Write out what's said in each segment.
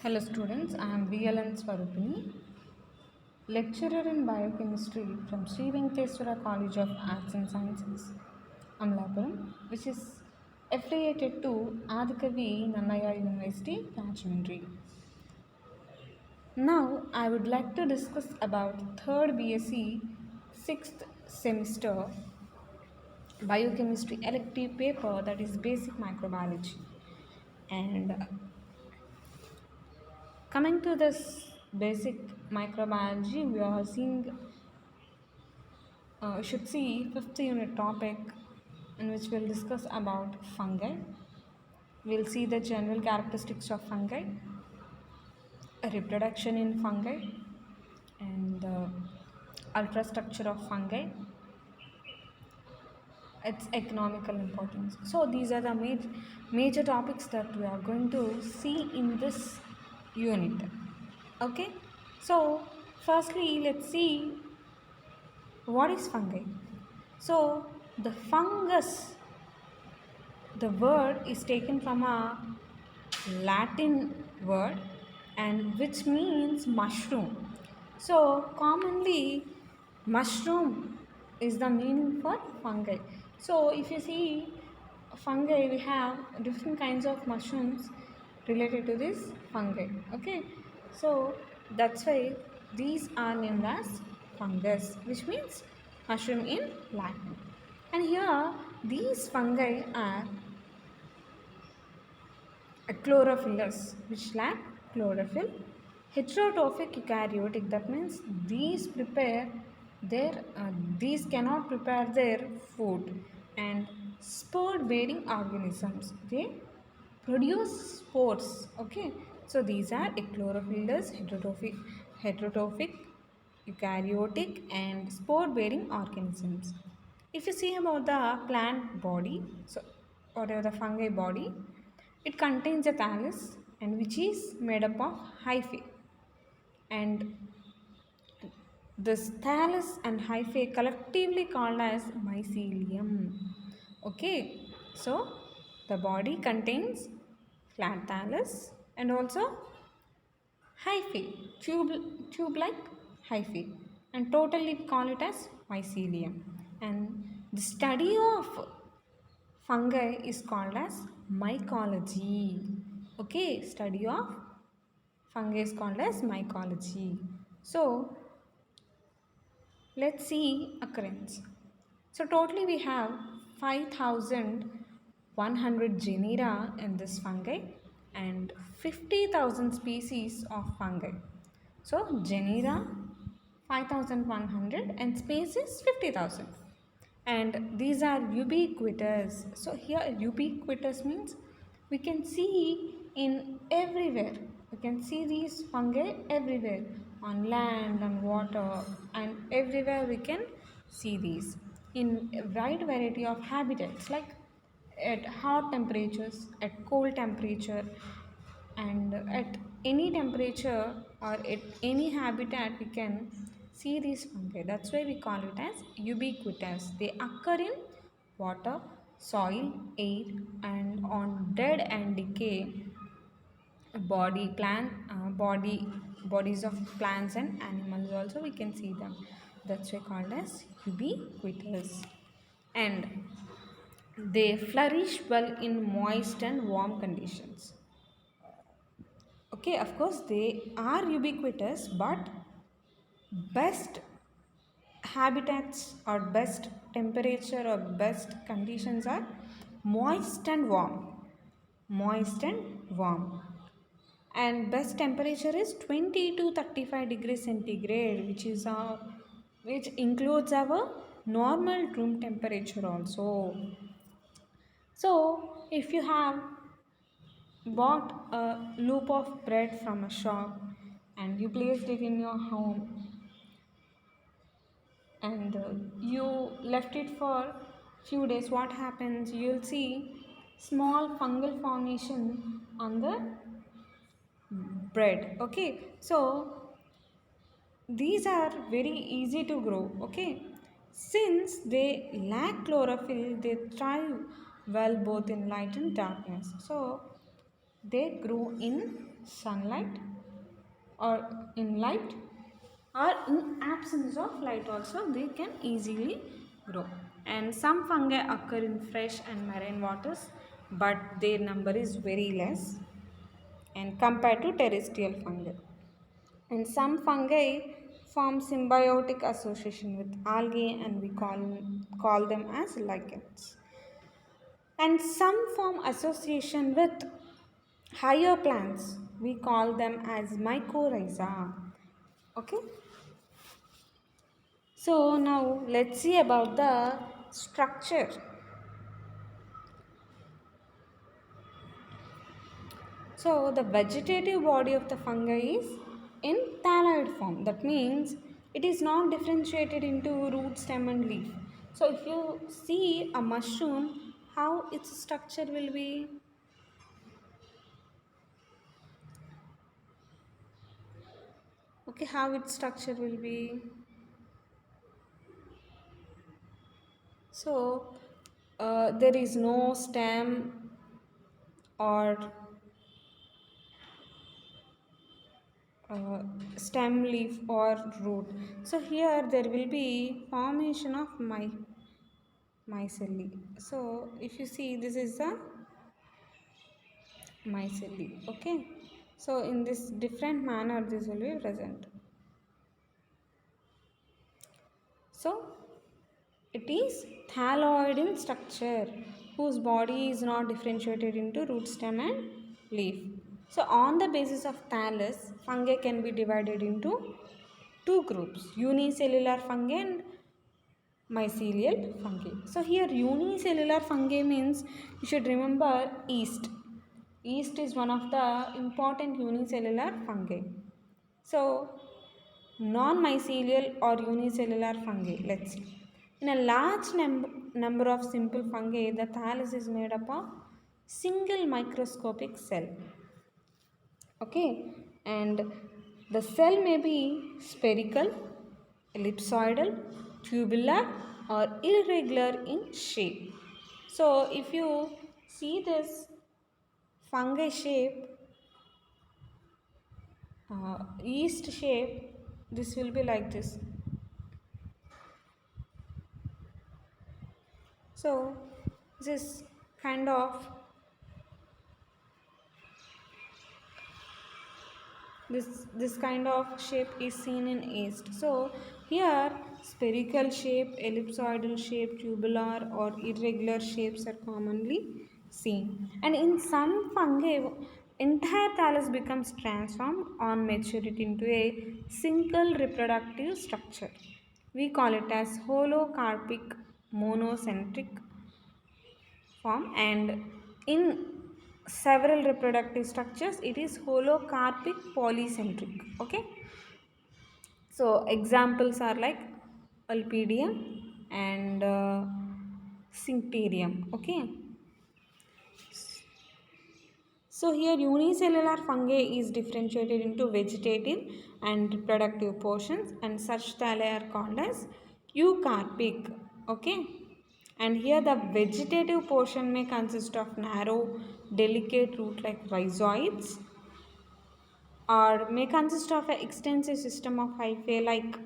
Hello students, I am VLN Swarupini, lecturer in biochemistry from Sri Venkateswara College of Arts and Sciences, Amlapuram, which is affiliated to Adikavi Nannaya University, Rajahmundry. Now I would like to discuss about third BSc 6th semester biochemistry elective paper, that is basic microbiology. And coming to this basic microbiology, we are seeing, should see fifth unit topic in which we'll discuss about fungi. We'll see the general characteristics of fungi, reproduction in fungi, and the ultrastructure of fungi, its economical importance. So these are the major topics that we are going to see in this unit. Okay, so firstly let's see what is fungi. So the fungus, the word is taken from a Latin word and which means mushroom. So commonly mushroom is the meaning for fungi. So if you see fungi, we have different kinds of mushrooms related to this fungi. Okay, so that's why these are named as fungus, which means mushroom in Latin. And here these fungi are chlorophylls, which lack chlorophyll. Heterotrophic eukaryotic, that means these cannot prepare their food. And spore bearing organisms, they produce spores. Okay, so these are chlorophyllous, heterotrophic eukaryotic and spore bearing organisms. If you see about the plant body, so whatever the fungi body, it contains a thallus and which is made up of hyphae. And this thallus and hyphae collectively called as mycelium. Okay, so the body contains flat thallus and also hyphae, tube-like hyphae, and totally we call it as mycelium. And the study of fungi is called as mycology. Okay, study of fungi is called as mycology. So let's see occurrence. So totally we have 5,100 genera in this fungi and 50,000 species of fungi. So genera 5,100 and species 50,000. And these are ubiquitous. So here ubiquitous means we can see in everywhere. We can see these fungi everywhere, on land and water, and everywhere we can see these in a wide variety of habitats, like at hot temperatures, at cold temperature, and at any temperature or at any habitat we can see these fungi. That's why we call it as ubiquitous. They occur in water, soil, air, and on dead and decay bodies of plants and animals also we can see them. That's why called as ubiquitous. And they flourish well in moist and warm conditions. Okay, of course they are ubiquitous, but best habitats or best temperature or best conditions are moist and warm. Moist and warm. And best temperature is 20 to 35 degrees centigrade, which includes our normal room temperature also. So if you have bought a loaf of bread from a shop and you placed it in your home and you left it for few days, what happens? You'll see small fungal formation on the bread. Okay, so these are very easy to grow. Okay, since they lack chlorophyll, they thrive well both in light and darkness. So They grow in sunlight or in light, or in absence of light also they can easily grow. And some fungi occur in fresh and marine waters, but their number is very less and compared to terrestrial fungi. And some fungi form symbiotic association with algae, and we call them as lichens. And some form association with higher plants. We call them as mycorrhiza. Okay. So now let's see about the structure. So the vegetative body of the fungi is in thalloid form. That means it is not differentiated into root, stem and leaf. So if you see a mushroom, how its structure will be? Okay, how its structure will be? So there is no stem or uh, stem, leaf or root. So here there will be formation of mycelium. So if you see, this is the mycelium. Okay, so in this different manner this will be present. So it is thalloid in structure, whose body is not differentiated into root, stem and leaf. So on the basis of thallus, fungi can be divided into two groups: unicellular fungi and mycelial fungi. So here unicellular fungi means you should remember yeast. Yeast is one of the important unicellular fungi. So non-mycelial or unicellular fungi, let's see. In a large number of simple fungi, the thallus is made up of single microscopic cell. Okay, and the cell may be spherical, ellipsoidal, tubular or irregular in shape. So if you see this fungi shape, yeast shape, this will be like this. So this kind of this kind of shape is seen in yeast. So here spherical shape, ellipsoidal shape, tubular or irregular shapes are commonly seen. And in some fungi, entire thallus becomes transformed on maturity into a single reproductive structure. We call it as holocarpic monocentric form, and in several reproductive structures it is holocarpic polycentric. Okay, so examples are like Alpidium and Syncterium. Okay, so here unicellular fungi is differentiated into vegetative and reproductive portions, and such thalli are called as eucarpic. Okay, and here the vegetative portion may consist of narrow delicate root like rhizoids, or may consist of an extensive system of hyphae like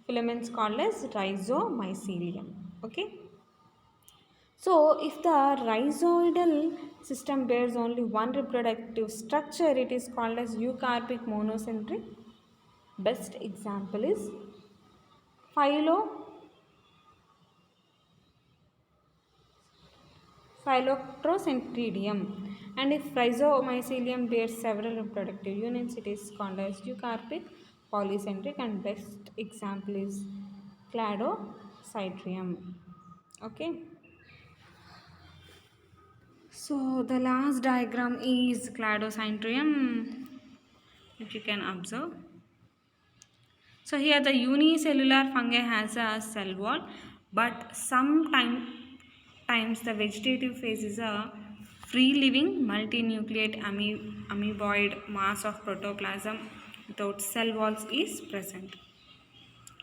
filaments called as rhizomycelium. Okay, so if the rhizoidal system bears only one reproductive structure, it is called as eucarpic monocentric. Best example is phyllo Phyllotrocentridium. And if rhizomycelium bears several reproductive units, it is called as eucarpic polycentric, and best example is Cladocytrium. Okay. So the last diagram is Cladocytrium, if you can observe. So here the unicellular fungi has a cell wall, but sometimes the vegetative phase is a free-living multinucleate amoeboid mass of protoplasm without cell walls is present.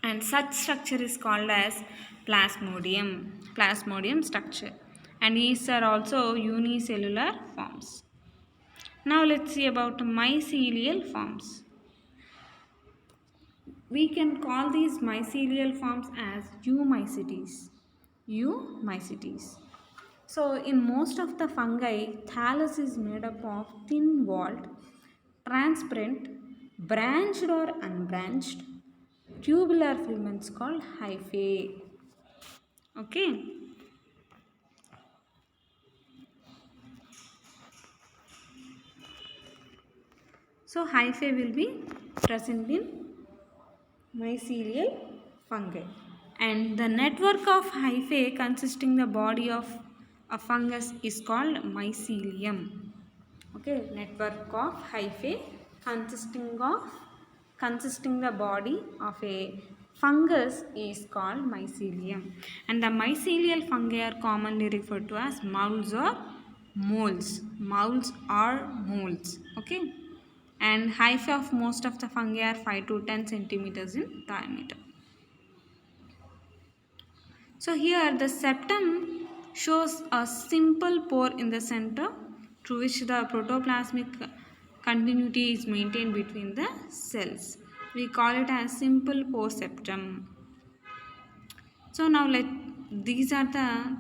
And such structure is called as plasmodium structure. And these are also unicellular forms. Now let's see about mycelial forms. We can call these mycelial forms as eumycetes. Eumycetes. So in most of the fungi, thallus is made up of thin walled, transparent, branched or unbranched, tubular filaments called hyphae. Okay. So hyphae will be present in mycelial fungi. And the network of hyphae consisting the body of a fungus is called mycelium. Okay, network of hyphae consisting the body of a fungus is called mycelium. And the mycelial fungi are commonly referred to as molds or moles. Molds or moles. Okay, and hyphae of most of the fungi are 5 to 10 centimeters in diameter. So here the septum shows a simple pore in the center through which the protoplasmic continuity is maintained between the cells. We call it as simple pore septum. So now these are the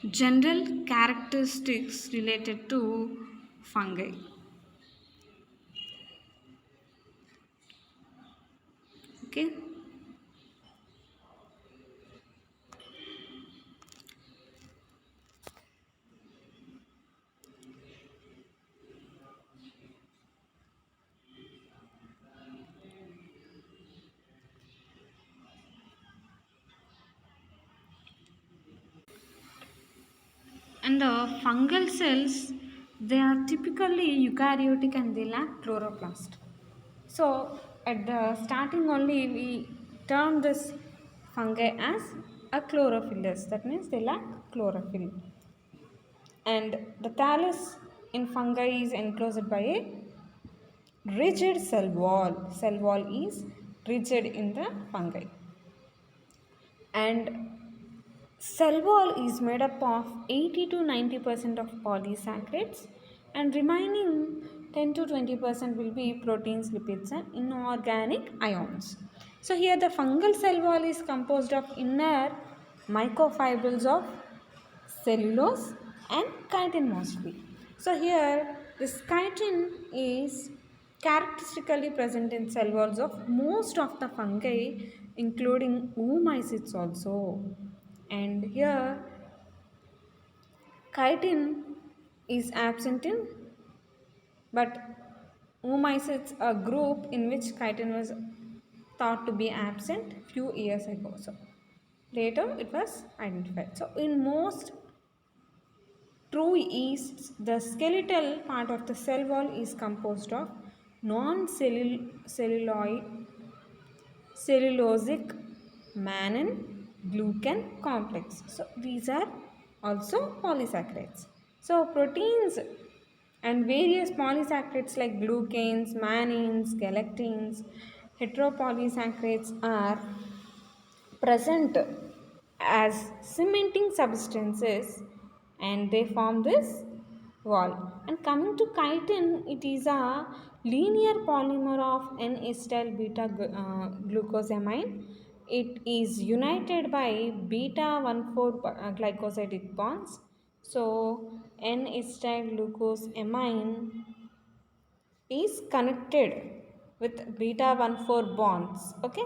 general characteristics related to fungi. Okay. And the fungal cells, they are typically eukaryotic and they lack chloroplast. So at the starting only we term this fungi as a chlorophyllous. That means they lack chlorophyll. And the thallus in fungi is enclosed by a rigid cell wall. Cell wall is rigid in the fungi. And cell wall is made up of 80 to 90% of polysaccharides and remaining 10 to 20% will be proteins, lipids and inorganic ions. So here the fungal cell wall is composed of inner microfibrils of cellulose and chitin mostly. So here this chitin is characteristically present in cell walls of most of the fungi including oomycetes also. And here chitin is absent in, but oomycetes a group in which chitin was thought to be absent few years ago. So later it was identified. So in most true yeasts, the skeletal part of the cell wall is composed of cellulosic mannan glucan complex. So these are also polysaccharides. So proteins and various polysaccharides like glucans, mannans, galactans, heteropolysaccharides are present as cementing substances and they form this wall. And coming to chitin, it is a linear polymer of N-acetyl beta glucosamine. It is united by beta 1,4 glycosidic bonds. So N-acetyl glucosamine is connected with beta 1,4 bonds. Okay.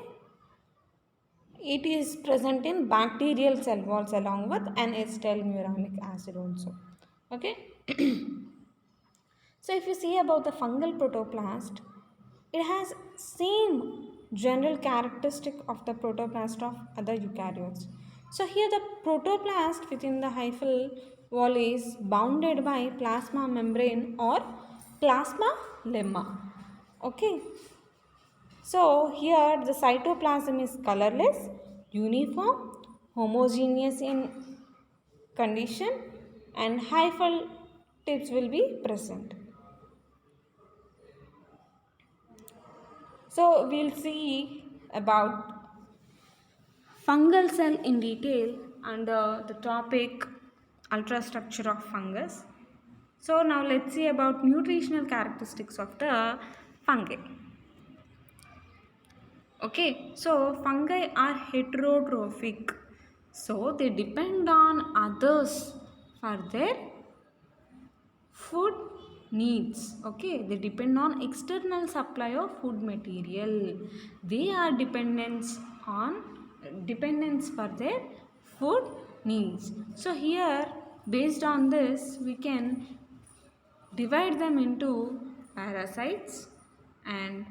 It is present in bacterial cell walls along with N-acetylmuronic acid also. Okay. So if you see about the fungal protoplast, it has same general characteristic of the protoplast of other eukaryotes. So here the protoplast within the hyphal wall is bounded by plasma membrane or plasma lemma. Okay. So here the cytoplasm is colorless, uniform, homogeneous in condition and hyphal tips will be present. So we'll see about fungal cell in detail under the topic ultrastructure of fungus. So now let's see about nutritional characteristics of the fungi. Okay, so fungi are heterotrophic. So they depend on others for their food needs. Okay, they depend on external supply of food material. They are dependence for their food needs. So here, based on this, we can divide them into parasites, and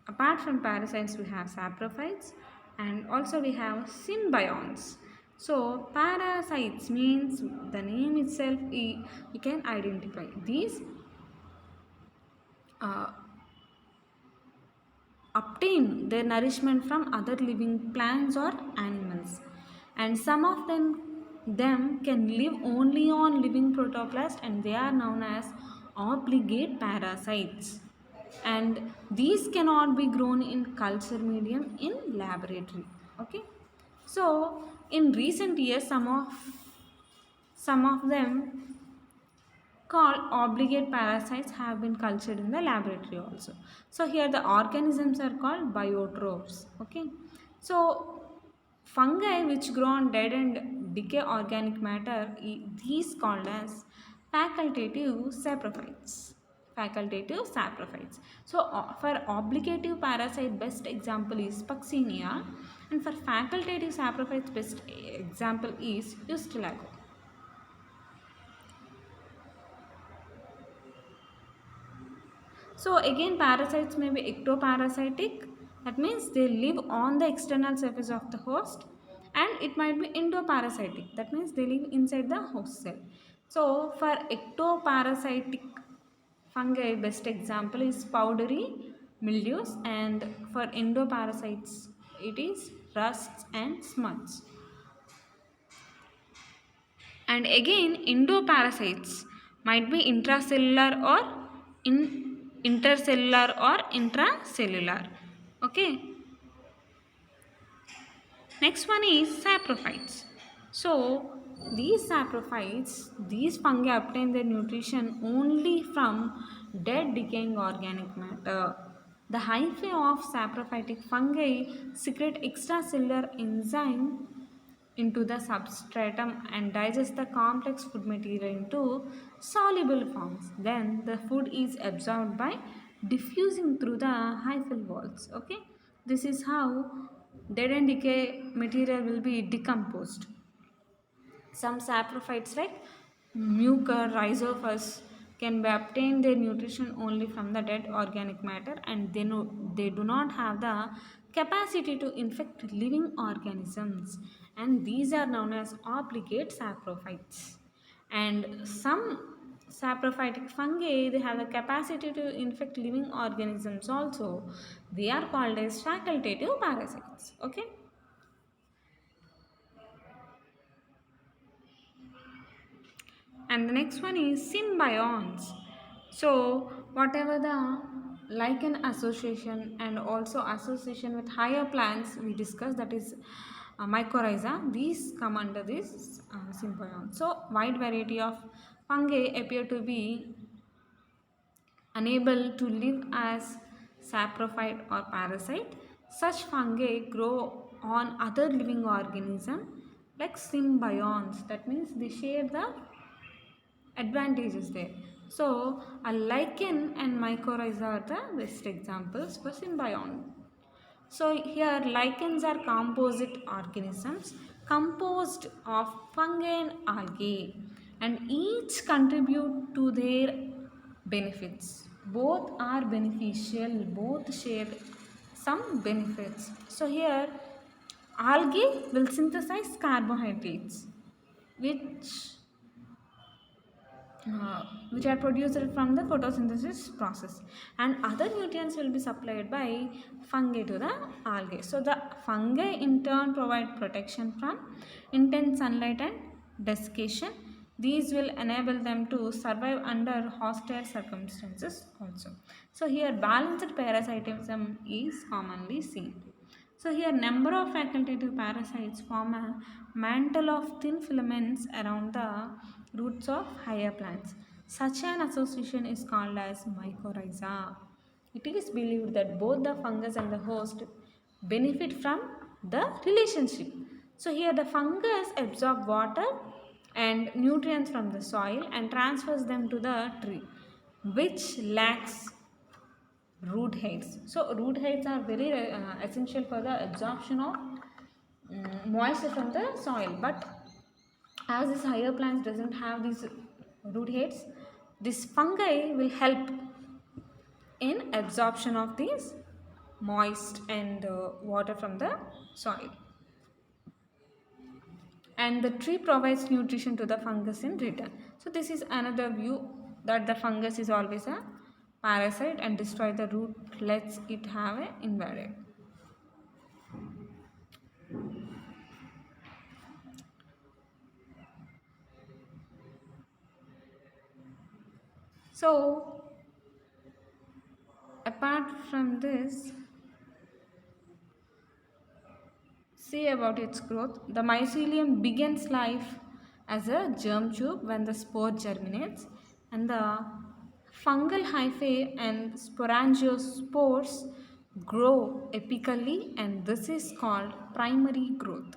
apart from parasites we have saprophytes, and also we have symbionts. So parasites means the name itself, you can identify these uh, obtain their nourishment from other living plants or animals, and some of them can live only on living protoplast, and they are known as obligate parasites, and these cannot be grown in culture medium in laboratory. Okay, so in recent years some of them called obligate parasites have been cultured in the laboratory also. So here the organisms are called biotrophs. Okay, so fungi which grow on dead and decay organic matter, these called as facultative saprophytes. Facultative saprophytes. So for obligative parasite, best example is Puccinia, and for facultative saprophytes best example is Eustachilago. So again, parasites may be ectoparasitic, that means they live on the external surface of the host, and it might be endoparasitic, that means they live inside the host cell. So for ectoparasitic fungi, best example is powdery mildews, and for endoparasites it is rusts and smuts. And again, endoparasites might be intracellular or intercellular or intracellular. Okay. Next one is saprophytes. So these saprophytes, these fungi obtain their nutrition only from dead decaying organic matter. The hyphae of saprophytic fungi secrete extracellular enzyme into the substratum and digest the complex food material into soluble forms. Then the food is absorbed by diffusing through the hyphal walls. Okay, this is how dead and decay material will be decomposed. Some saprophytes like mucor, rhizophus can be obtain their nutrition only from the dead organic matter, and they do not have the capacity to infect living organisms, and these are known as obligate saprophytes. And some saprophytic fungi, they have the capacity to infect living organisms also. They are called as facultative parasites. Okay. And the next one is symbionts. So whatever the lichen association and also association with higher plants we discussed, that is mycorrhiza, these come under this symbiont. So wide variety of fungi appear to be unable to live as saprophyte or parasite. Such fungi grow on other living organisms like symbionts, that means they share the advantages there. So a lichen and mycorrhiza are the best examples for symbiont. So here lichens are composite organisms composed of fungi and algae, and each contribute to their benefits. Both are beneficial, both share some benefits. So here algae will synthesize carbohydrates, which which are produced from the photosynthesis process, and other nutrients will be supplied by fungi to the algae. So the fungi in turn provide protection from intense sunlight and desiccation. These will enable them to survive under hostile circumstances also. So here balanced parasitism is commonly seen. So here number of facultative parasites form a mantle of thin filaments around the roots of higher plants. Such an association is called as mycorrhiza. It is believed that both the fungus and the host benefit from the relationship. So here the fungus absorbs water and nutrients from the soil and transfers them to the tree, which lacks root hairs. So root hairs are very essential for the absorption of moisture from the soil, but as this higher plants doesn't have these root hairs, this fungi will help in absorption of these moist and water from the soil, and the tree provides nutrition to the fungus in return. So this is another view, that the fungus is always a parasite and destroy the root, lets it have a invaded. So apart from this, see about its growth. The mycelium begins life as a germ tube when the spore germinates, and the fungal hyphae and sporangiospores grow apically, and this is called primary growth.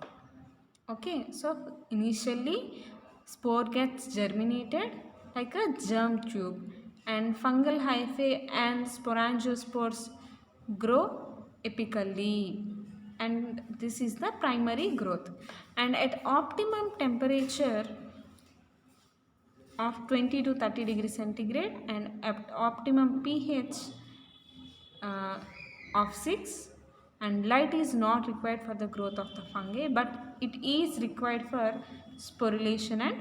Okay, so initially spore gets germinated like a germ tube, and fungal hyphae and sporangiospores grow apically, and this is the primary growth. And at optimum temperature of 20 to 30 degrees centigrade and at optimum pH uh, of 6, and light is not required for the growth of the fungi, but it is required for sporulation and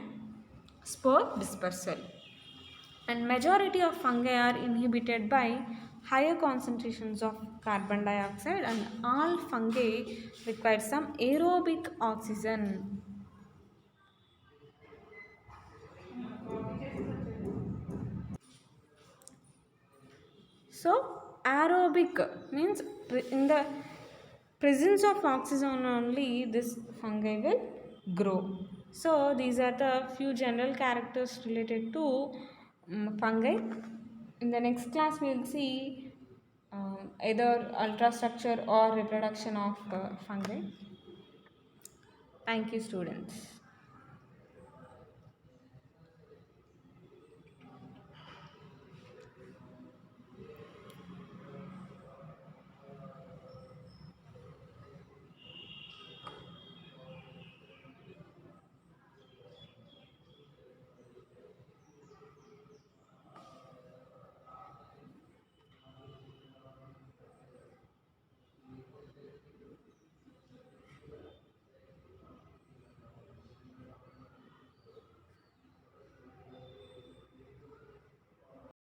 spore dispersal. And majority of fungi are inhibited by higher concentrations of carbon dioxide, and all fungi require some aerobic oxygen. So aerobic means in the presence of oxygen only this fungi will grow. So these are the few general characters related to fungi. In the next class we will see either ultrastructure or reproduction of fungi. Thank you, students.